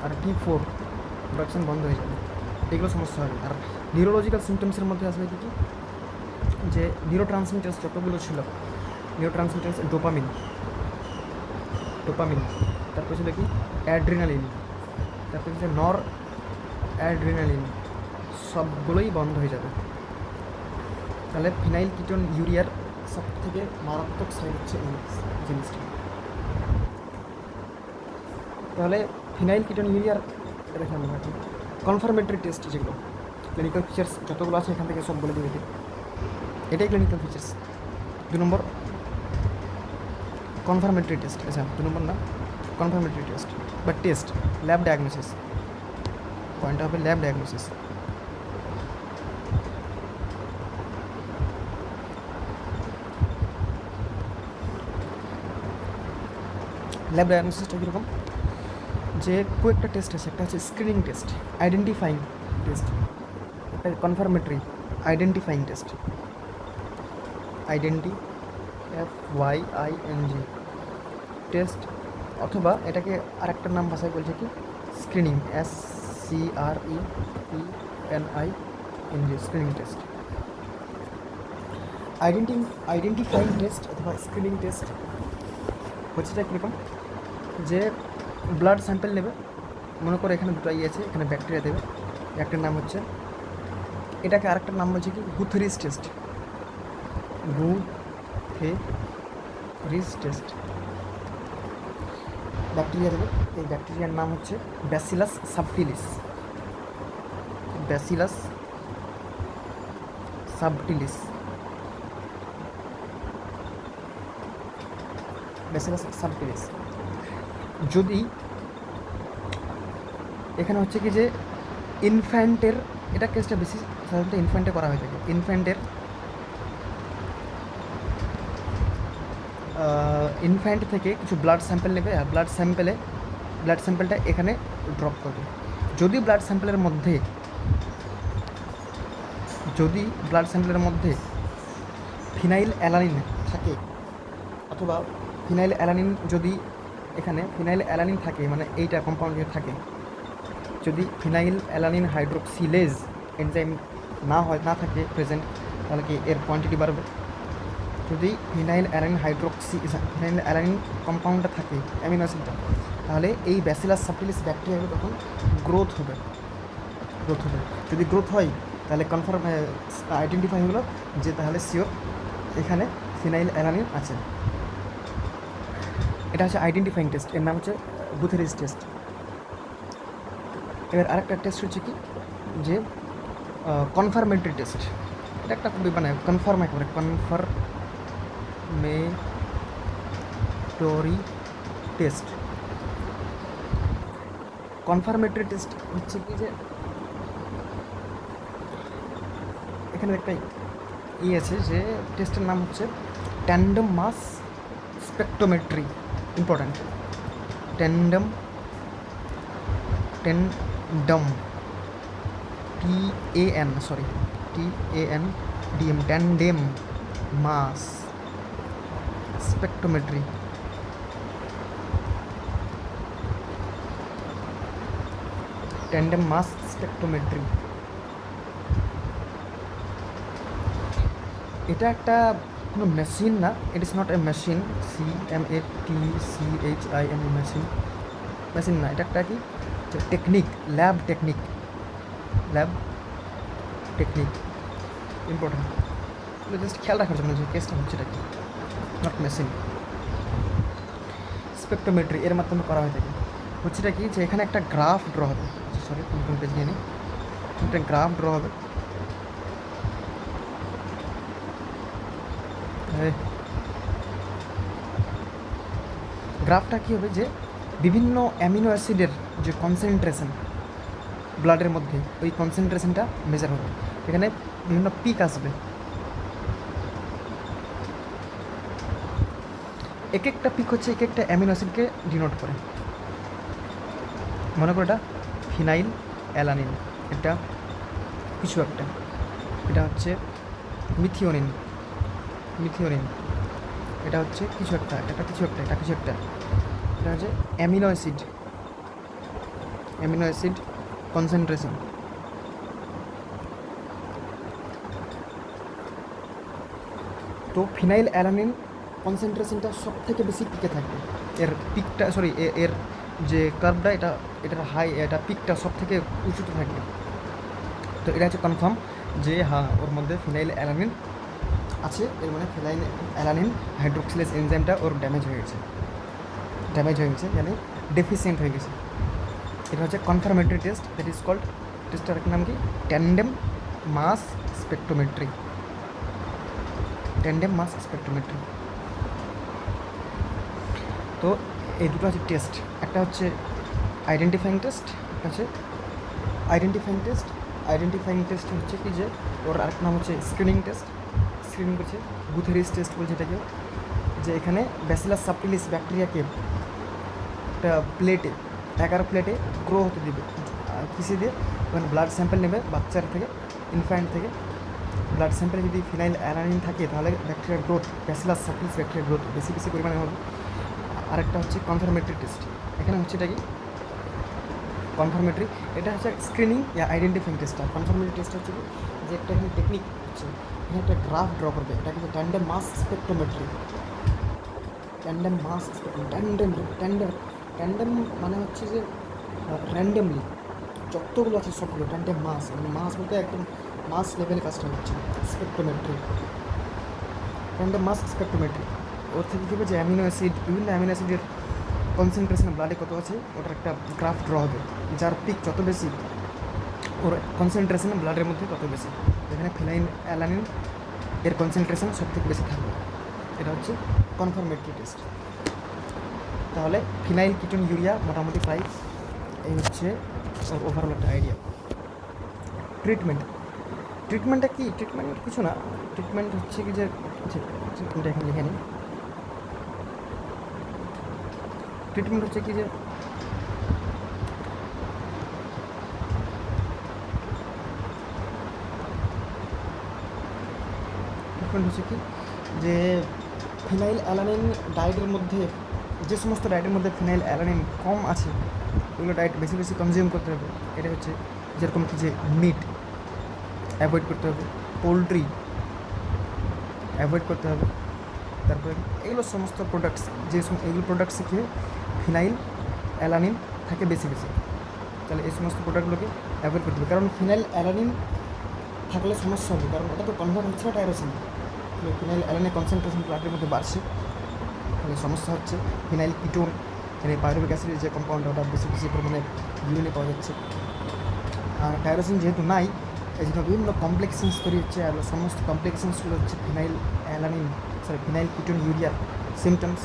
Speaker 1: আর T4 প্রোডাকশন বন্ধ হয়ে যাবে, এগুলো সমস্যা হবে। আর নিউরোলজিক্যাল সিমটমসের মধ্যে আসবে কি যে নিউরো ট্রান্সমিটার্স যতগুলো ছিল, ডোপামিন, তারপর ছিল কি অ্যাড্রিনালিন, তারপর ছিল নর অ্যাড্রিনালিন, সবগুলোই বন্ধ হয়ে যাবে। তাহলে ফিনাইল কিটোন ইউরিয়ার সব থেকে মারাত্মক সাইড হচ্ছে এই জিনিসটা। তাহলে ফিনাইল কিটোন ইউরিয়ার দেখে আমরা কনফার্মেটরি টেস্ট, যেগুলো ক্লিনিক্যাল ফিচার্স যতগুলো আছে এখান থেকে সব বলে দিবে, এটাই ক্লিনিক্যাল ফিচার্স। 2 নম্বর কনফার্মেটরি টেস্ট। আচ্ছা, 2 নম্বর না, কনফার্মেটরি টেস্ট বা টেস্ট, ল্যাব ডায়াগনোসিস। পয়েন্টটা হবে ল্যাব ডায়াগনোসিস। ল্যাব ডায়াগনোসিসটা কীরকম? যে কয়েকটা টেস্ট আছে, একটা হচ্ছে স্ক্রিনিং টেস্ট, আইডেন্টিফাইং টেস্ট, একটা confirmatory identifying test, FYING test, অথবা এটাকে আরেকটা নাম ভাষায় বলছে কি screening, SCRENING screening test. Identifying test অথবা স্ক্রিনিং টেস্ট হচ্ছে কীরকম, যে ব্লাড স্যাম্পেল নেবে, মনে করে এখানে দুটো আছে, এখানে ব্যাকটেরিয়া দেবে, একটার নাম হচ্ছে, এটাকে আরেকটার নাম বলছে কি গুথেরিস টেস্ট, গুথেরিস টেস্ট। ব্যাকটেরিয়া দেবে, এই ব্যাকটেরিয়ার নাম হচ্ছে bacillus subtilis, bacillus subtilis, bacillus subtilis. যদি এখানে হচ্ছে কি যে ইনফ্যান্টের, এটা কেসটা বেশি সাধারণত ইনফ্যান্টে করা হয়ে থাকে, ইনফ্যান্ট থেকে কিছু ব্লাড স্যাম্পেল নেবে, আর ব্লাড স্যাম্পেলটা এখানে ড্রপ করবে। যদি ব্লাড স্যাম্পেলের মধ্যে ফিনাইল অ্যালানিন থাকে, অথবা ফিনাইল অ্যালানিন যদি এখানে ফিনাইল অ্যালানিন থাকে, মানে এইটা কম্পাউন্ড যদি থাকে, যদি ফিনাইল অ্যালানিন হাইড্রোক্সিলেজ এনজাইম না থাকে প্রেজেন্ট, তাহলে কি এর কোয়ান্টিটি বাড়বে। যদি ফিনাইল অ্যালানিন কম্পাউন্ডটা থাকে, অ্যামিনো অ্যাসিডটা, তাহলে এই ব্যাসিলাস সাবটিলিস ব্যাকটেরিয়াগুলো তখন গ্রোথ হবে। যদি গ্রোথ হয় তাহলে কনফার্ম আইডেন্টিফাই হলো যে তাহলে শিওর এখানে ফিনাইল অ্যালানিন আছে। এটা হচ্ছে আইডেন্টিফাইং টেস্ট, এর নাম হচ্ছে গুথেরিস টেস্ট। এবার আরেকটা টেস্ট হচ্ছে কি যে কনফার্মেটরি টেস্ট। এটা একটা খুবই কনফার্মেটরি টেস্ট। কনফার্মেটরি টেস্ট হচ্ছে কি যে এখানে একটা আছে যে টেস্টের নাম হচ্ছে tandem mass spectrometry. Important, tandem tandem mass spectrometry. এটা একটা কোনো মেশিন না, it is not a machine, CMATCHIN, machine না, এটা একটা কি technique, lab technique, important, just খেয়াল রাখার জন্য যে কেসটা হচ্ছে এটা কি, নট মেশিন। স্পেকট্রোমেট্রি এর মাধ্যমে করা হয়ে থাকে। হচ্ছে এটা কি যে এখানে একটা গ্রাফ ড্র হবে, কোন পেজ নিয়ে নিই, একটা গ্রাফ ড্র হবে, গ্রাফটা কী হবে যে বিভিন্ন অ্যামিনো অ্যাসিডের যে কনসেন্ট্রেশন ব্লাডের মধ্যে, ওই কনসেন্ট্রেশনটা মেজার হবে। এখানে বিভিন্ন পিক আসবে, এক একটা পিক হচ্ছে এক একটা অ্যামিনো অ্যাসিডকে ডিনোট করে। মনে করো এটা ফিনাইল অ্যালানিন, এটা কিছু একটা, এটা হচ্ছে মিথিওনিন, এটা হচ্ছে কিছু একটা, এটা হচ্ছে অ্যামিনো অ্যাসিড কনসেন্ট্রেশন। তো ফিনাইল অ্যালানিন কনসেন্ট্রেশনটা সব থেকে বেশি পিকে থাকবে, এর যে কার্ভটা, এটার হাই, এটা পিকটা সব থেকে উঁচুতে থাকবে। তো এটা হচ্ছে কনফার্ম যে হ্যাঁ ওর মধ্যে ফিনাইল অ্যালানিন আছে, এর মানে ফিনাইল অ্যালানিন হাইড্রোক্সিলেজ এনজাইমটা ওর ড্যামেজ হয়ে গেছে, মানে ডেফিসিয়েন্ট হয়ে গেছে। এটা হচ্ছে confirmatory test, that is called, টেস্টের নাম কি ট্যান্ডেম মাস স্পেকট্রোমেট্রি। তো এই দুটো হচ্ছে টেস্ট, একটা হচ্ছে আইডেন্টিফাইং টেস্ট, হচ্ছে কি যে ওর আরেক নাম হচ্ছে স্ক্রিনিং টেস্ট, করছে গুথেরিস টেস্ট বলছে এটাকে, যে এখানে ব্যাসিলাস সাবটিলিস ব্যাকটেরিয়াকে একটা প্লেটে, 11 প্লেটে গ্রো হতে দিবে, কিসে দিয়ে, ওখানে ব্লাড স্যাম্পেল নেবে বাচ্চার থেকে, ইনফ্যান্ট থেকে। ব্লাড স্যাম্পেলে যদি ফিনাইল অ্যালানিন থাকে তাহলে ব্যাকটেরিয়ার গ্রোথ, ব্যাসিলাস সাবটিলিস ব্যাকটেরিয়ার গ্রোথ বেশি পরিমাণে হবে। আরেকটা হচ্ছে কনফার্মেটরি টেস্ট, এখানে হচ্ছে এটা কি কনফার্মেটরি, এটা হচ্ছে স্ক্রিনিং ইয়া আইডেন্টিফাইং টেস্ট। আর কনফার্মেটরি টেস্ট হচ্ছে যে একটা এখানে টেকনিক হচ্ছে এখানে একটা গ্রাফ ড্র করবে, এটা কিন্তু ট্যান্ডেম মাস স্পেকট্রোমেট্রি। ট্যান্ডেম মাস ট্যান্ডেম ট্যান্ডেম ট্যান্ডেম মানে হচ্ছে যে র্যান্ডমলি যতগুলো আছে সবগুলো ট্যান্ডেম মাস, মানে মাস বলতে একদম মাস লেভেলে কাজটা হচ্ছে। স্পেকট্রোমেট্রি, ট্যান্ডেম মাস স্পেকট্রোমেট্রি, ওর থেকে কী হবে যে অ্যামিনো অ্যাসিড, বিভিন্ন অ্যামিনো অ্যাসিডের কনসেন্ট্রেশন ব্লাডে কত আছে ওটার একটা গ্রাফ ড্র হবে, যার পিক যত বেশি ওর কনসেন্ট্রেশন ব্লাডের মধ্যে তত বেশি। এখানে ফিনাইল অ্যালানিন এর কনসেন্ট্রেশন সব থেকে বেশি থাকবে। এটা হচ্ছে কনফার্মেটরি টেস্ট। তাহলে ফিনাইল কিটোন ইউরিয়া মোটামুটি প্রায় এই হচ্ছে ওভারঅল একটা আইডিয়া। ট্রিটমেন্টটা কি? ট্রিটমেন্ট কিছু না, ট্রিটমেন্ট হচ্ছে কি যে ট্রিটমেন্টটা এখানে লিখে নিই। ট্রিটমেন্ট হচ্ছে কি যে ট্রিটমেন্ট হচ্ছে কি যে ফিনাইল অ্যালানিন ডায়েটের মধ্যে, যে সমস্ত ডায়েটের মধ্যে ফিনাইল অ্যালানিন কম আছে ওগুলো ডায়েট বেশি বেশি কনজিউম করতে হবে। এটা হচ্ছে যেরকম কি যে মিট অ্যাভয়েড করতে হবে, পোলট্রি অ্যাভয়েড করতে হবে, তারপরে এগুলো সমস্ত প্রোডাক্টস, যে এইগুলো প্রোডাক্টসে খেয়ে ফিনাইল অ্যালানিন থাকে বেশি বেশি, তাহলে এই সমস্ত প্রোডাক্টগুলোকে অ্যাভয়েড করতে হবে। কারণ ফিনাইল অ্যালানিন থাকলে সমস্যা হবে, কারণ ওটা তো কনভার্ট হচ্ছে না টাইরোসিন, ফিনাইল অ্যালানিনের কনসেন্ট্রেশন ব্লাডের মধ্যে বাড়ছে, তাহলে সমস্যা হচ্ছে। ফিনাইল কিটোন মানে পাইরুভিক অ্যাসিডের যে কম্পাউন্ড ওটা বেশি বেশি পরিমাণে ইউরিনে পাওয়া যাচ্ছে। আর টাইরোসিন যেহেতু নাই, এই জন্য বিভিন্ন কমপ্লেক্সেন্স তৈরি হচ্ছে, আর সমস্ত কমপ্লেক্সেন্সগুলো হচ্ছে ফিনাইল অ্যালানিন ফিনাইল কিটোন ইউরিয়ার সিমটমস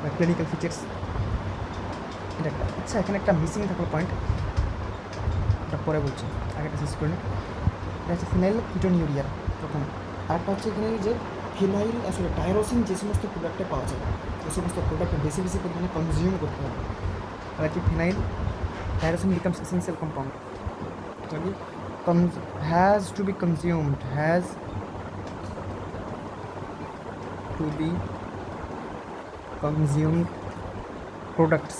Speaker 1: বা ক্লিনিক্যাল ফিচার্স। এটা একটা আচ্ছা, এখানে একটা মিসিং থাকলো পয়েন্ট, ওটা পরে বলছি, আগেটা শেষ করে নিই। এটা হচ্ছে ফিনাইল কিটোন ইউরিয়ার প্রথম। আরেকটা হচ্ছে এখানে যে ফিনাইল আসলে টাইরোসিন যে সমস্ত প্রোডাক্টে পাওয়া যায় ওই সমস্ত প্রোডাক্টে বেশি বেশি পরিমাণে কনজিউম করতে হবে। আর কি phenyl tyrosine becomes essential compound, has to be consumed, has to be consumed products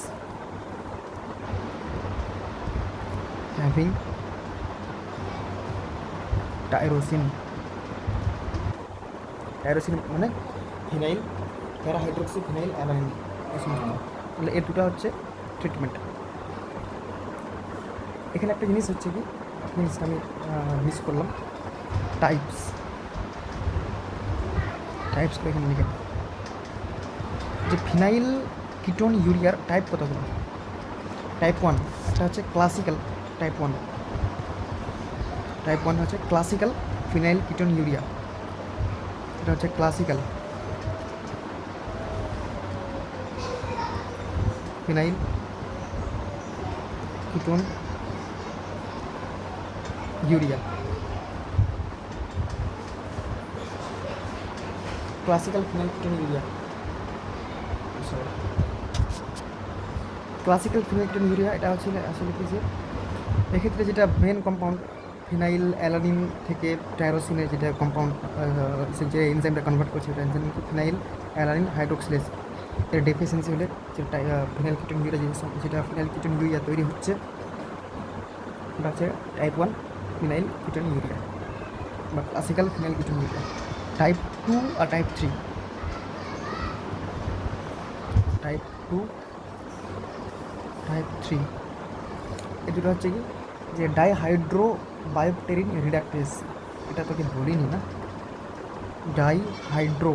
Speaker 1: having tyrosine মানে ফিনাইল প্যারাহাইড্রোক্সি ফিনাইল অ্যালানিন এই সমস্ত। তাহলে এর দুটো হচ্ছে ট্রিটমেন্ট। এখানে একটা জিনিস হচ্ছে কি, জিনিসটা আমি মিস করলাম, টাইপসগুলো এখানে লিখে, যে ফিনাইল কিটোন ইউরিয়ার টাইপ কতগুলো। টাইপ 1 একটা হচ্ছে ক্লাসিক্যাল, টাইপ 1 হচ্ছে ক্লাসিক্যাল ফিনাইল কিটোন ইউরিয়া, এটা হচ্ছে classical phenyl ketone urea. Classical phenyl ketone urea, classical phenyl ketone urea এটা হচ্ছে আসলে কি যে এক্ষেত্রে যেটা মেন কম্পাউন্ড ফিনাইল অ্যালানিন থেকে টাইরোসিনে যেটা কম্পাউন্ড যে এনজাইমটা কনভার্ট করছে ওটা এনজাইম ফিনাইল অ্যালানিন হাইড্রোক্সিলেজ, এর ডেফিসিয়েন্সি হলে যেটা ফিনাইল কিটোন ইউরিয়া যেটা ফিনাইল কিটোন ইউরিয়া তৈরি হচ্ছে ওটা হচ্ছে টাইপ 1 ফিনাইল কিটোন ইউরিয়া বা classical phenyl ketone urea. Type 2 আর টাইপ 3, টাইপ 2 টাইপ 3 এই দুটো হচ্ছে কি যে ডাইহাইড্রো বায়োপটেরিন রিডাক্টেজ, এটা তোকে বলিনি না, ডাইহাইড্রো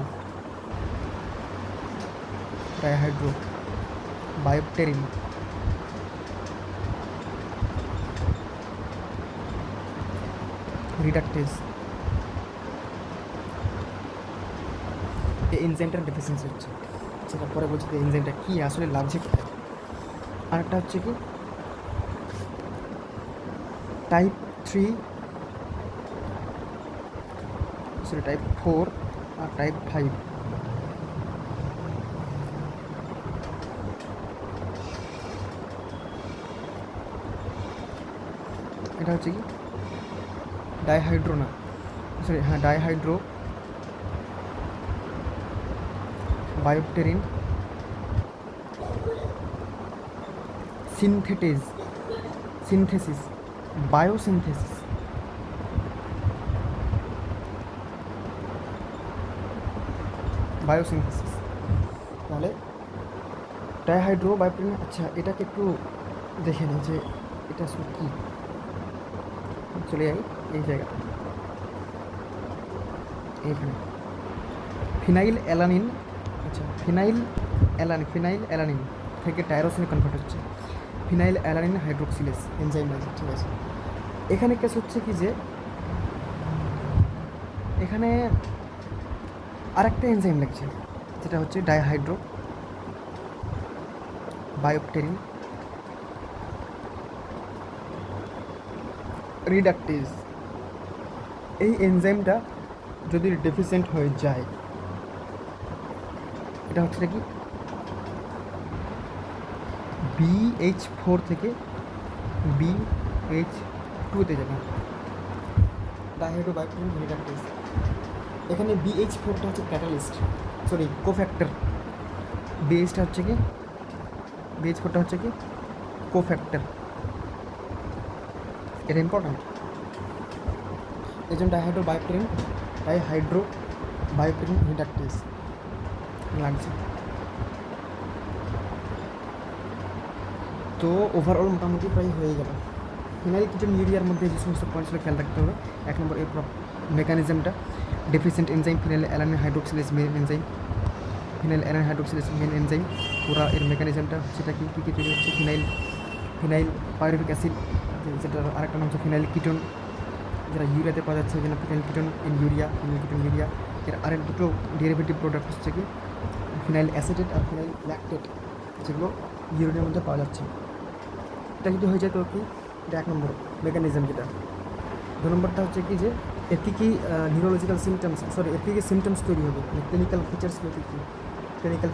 Speaker 1: বায়োপটেরিন রিডাক্টেজ, এই এনজাইমটার ডেফিসিয়েন্সি হচ্ছে, সেটা পরে বলছি যে এনজাইমটা কী আসলে লাগছে কোথায়। আরেকটা হচ্ছে কি টাইপ 3 টাইপ 4 আর টাইপ 5। এটা হচ্ছে কি ডাইহাইড্রো না সরি হ্যাঁ ডাইহাইড্রো বায়োপটেরিন সিনথেসিস বায়োসিনথেসিস বায়োসিনথেসিস। তাহলে ডাইহাইড্রো বায়োপ্টেরিন, আচ্ছা এটাকে একটু দেখে নিই যে এটা আসলে কী। চলে যাই এই জায়গাটা, এইখানে ফিনাইল অ্যালানিন। আচ্ছা ফিনাইল অ্যালানিন থেকে টাইরোসিনে কনভার্ট হচ্ছে ফিনাইল অ্যালানিন হাইড্রোক্সিলেজ এনজাইম আছে, ঠিক আছে। এখানে কেস হচ্ছে কি যে এখানে আরেকটা এনজাইম লাগছে, যেটা হচ্ছে ডাইহাইড্রো বায়োপ্টেরিন রিডাকটেজ। এই এনজাইমটা যদি ডেফিসিয়েন্ট হয়ে যায়, এটা হচ্ছে কি BH4 থেকে BH2-তে যাবে, ডাইহাইড্রো বায়োপ্টেরিন রিডাকটেজ। এখানে BH4টা হচ্ছে ক্যাটালিস্ট, সরি কোফ্যাক্টর। BH4টা হচ্ছে কি কোফ্যাক্টর, এটা ইম্পর্ট্যান্ট। এই জন্য ডাইহাইড্রো বায়োপ্টেরিন রিডাকটেজ লাগছে। তো ওভারঅল মোটামুটি প্রায় হয়ে গেল। ফিনাইল কিটোন ইউরিয়ার মধ্যে যে সমস্ত পয়েন্টসগুলো খেয়াল রাখতে হবে, 1 নম্বর এর মেকানিজমটা, deficient enzyme phenylalanine hydroxylase main enzyme, phenylalanine hydroxylase main enzyme, পুরা এর মেকানিজমটা সেটা কী কী তৈরি হচ্ছে, ফিনাইল পাইরুভিক অ্যাসিড, যেটার আরেকটা নাম হচ্ছে ফিনাইল কিটোন, যেটা ইউরিয়াতে পাওয়া যাচ্ছে, যেন ফিনাইল কিটোন ইন ইউরিয়া, এর আরেক দুটো ডেরিভেটিভ প্রোডাক্ট হচ্ছে কি ফিনাইল অ্যাসিটেট আর ফিনাইল ল্যাকটেট, যেগুলো ইউরিনের মধ্যে পাওয়া যাচ্ছে। এটা যদি হয়ে যায় তো কি, এটা 1 নম্বর মেকানিজম। যেটা 2 নম্বরটা হচ্ছে কি যে এর কী নিউরোলজিক্যাল সিমটমস তৈরি হবে, মানে ক্লিনিক্যাল ফিচার্সগুলো কী ক্লিনিক্যাল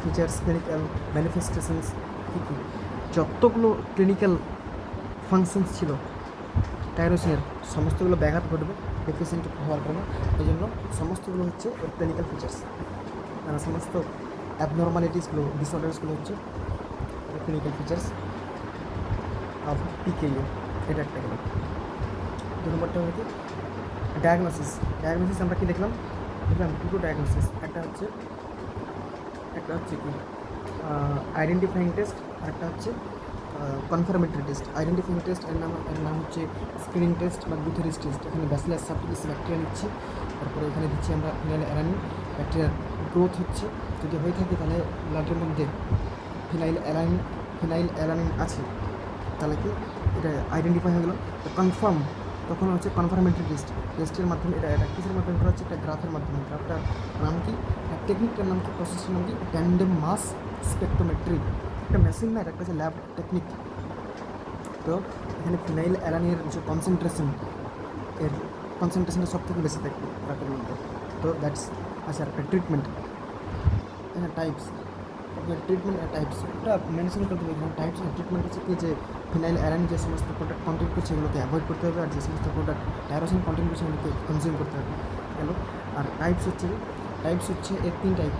Speaker 1: ম্যানিফেস্টেশনস কী যতগুলো ক্লিনিক্যাল ফাংশনস ছিল টাইরোসিনের, সমস্তগুলো ব্যাঘাত ঘটবে ডেফিসিয়েন্ট হওয়ার কারণে। এই জন্য সমস্তগুলো হচ্ছে এর ক্লিনিক্যাল ফিচার্স, সমস্ত অ্যাবনর্মালিটিসগুলো, ডিসঅর্ডার্সগুলো হচ্ছে ক্লিনিক্যাল ফিচার্স অফ PKU। এটা একটা গেল। 2 নম্বরটা হচ্ছে ডায়াগনোসিস। আমরা কি দেখলাম দুটো ডায়াগনোসিস, একটা হচ্ছে কি আইডেন্টিফাইং টেস্ট, আর একটা হচ্ছে কনফার্মেটরি টেস্ট। আইডেন্টিফাইং টেস্ট এর নাম হচ্ছে স্ক্রিনিং টেস্ট বা গুথেরিস টেস্ট। এখানে ব্যাসিলাস সাবটিলিস ব্যাকটেরিয়া নিচ্ছি, তারপরে এখানে দিচ্ছি আমরা ফিনাইল অ্যালানিন। ব্যাকটেরিয়ার গ্রোথ হচ্ছে, যদি হয়ে থাকে তাহলে ব্লাডের মধ্যে ফিনাইল অ্যালানিন আছে, তাহলে কি এটা আইডেন্টিফাই হয়ে গেল। কনফার্ম তখন হচ্ছে কনফার্মেটরি টেস্টের মাধ্যমে। এটা কিসের মাধ্যমে করা হচ্ছে, একটা গ্রাফের মাধ্যমে। গ্রাফটার নাম কি, টেকনিকটার নাম কি, প্রসেসটার নাম কি, ট্যান্ডেম মাস স্পেকট্রোমেট্রি। একটা মেশিন না, এটা একটা হচ্ছে ল্যাব টেকনিক। তো এখানে ফিনাইল অ্যালানিনের যে কনসেন্ট্রেশনটা সব থেকে বেশি থাকবে গ্রাফের মধ্যে। তো দ্যাটস আচ্ছা একটা ট্রিটমেন্ট, টাইপস, ট্রিটমেন্ট টাইপস ওটা মেনশন করতে হবে। এখানে টাইপস অ্যান্ড ট্রিটমেন্ট হচ্ছে কি যে ফিনাইল অ্যালানিন যে সমস্ত প্রোডাক্ট কন্টেন্ট করছে এগুলোকে অ্যাভয়েড করতে হবে, আর যে সমস্ত প্রোডাক্ট টাইরোসিন কন্টেন্ট করছে এগুলোকে কনজিউম করতে হবে। গেল। আর টাইপস হচ্ছে এর 3 টাইপ।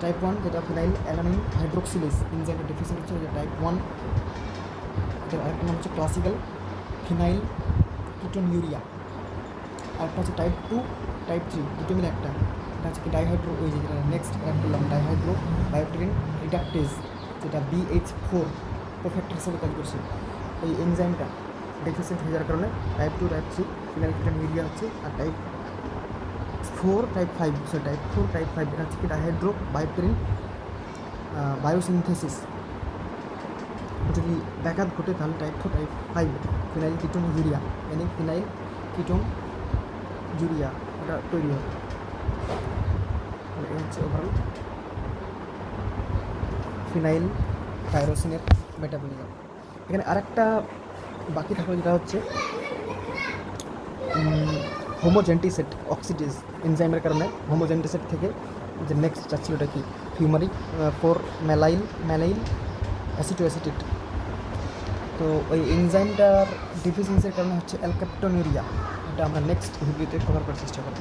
Speaker 1: টাইপ 1 যেটা ফিনাইল অ্যালানিন হাইড্রোক্সিলেজ এনজাইমের ডেফিসিয়েন্ট হচ্ছে, যে টাইপ 1। এটার আরেকটা নাম হচ্ছে ক্লাসিক্যাল ফিনাইল কিটোন ইউরিয়া। আরেকটা হচ্ছে টাইপ 2, টাইপ 3, দুটো মিলে একটা। এটা হচ্ছে কি ডাইহাইড্রো, ওই যেটা নেক্সট অ্যাড করলাম ডাইহাইড্রো বায়োপ্টেরিন রিডাকটেজ, যেটা BH4 কোফ্যাক্টর হিসেবে কাজ করছে। এই এনজাইমটা ডেফিসিয়েন্ট হয়ে যাওয়ার কারণে type 2, type 3 phenyl ketone urea হচ্ছে। আর টাইপ 4, টাইপ 5 এটা হচ্ছে কি ডাইহাইড্রো বায়োপ্টেরিন বায়োসিনথেসিস। যদি ব্যাঘাত ঘটে তাহলে type 4, type 5 phenyl ketone urea, মানে ফিনাইল কিটোন ইউরিয়া এটা তৈরি হবে। এই হচ্ছে ওভারঅল ফিনাইল টাইরোসিনের মেটাবলিজম। এখানে আরেকটা বাকি থাকলো, যেটা হচ্ছে হোমোজেন্টিসেট অক্সিডেজ এনজাইমের কারণে হোমোজেন্টিসেট থেকে যে নেক্সট যাচ্ছিল ওটা কি ফিউমারিক 4 ম্যালাইল অ্যাসিটোঅ্যাসিটেট। তো ওই এনজাইমটার ডিফিসিয়েন্সির কারণে হচ্ছে অ্যালকাপ্টোনিউরিয়া। এটা আমরা নেক্সট ভিডিওতে কভার করার চেষ্টা করব।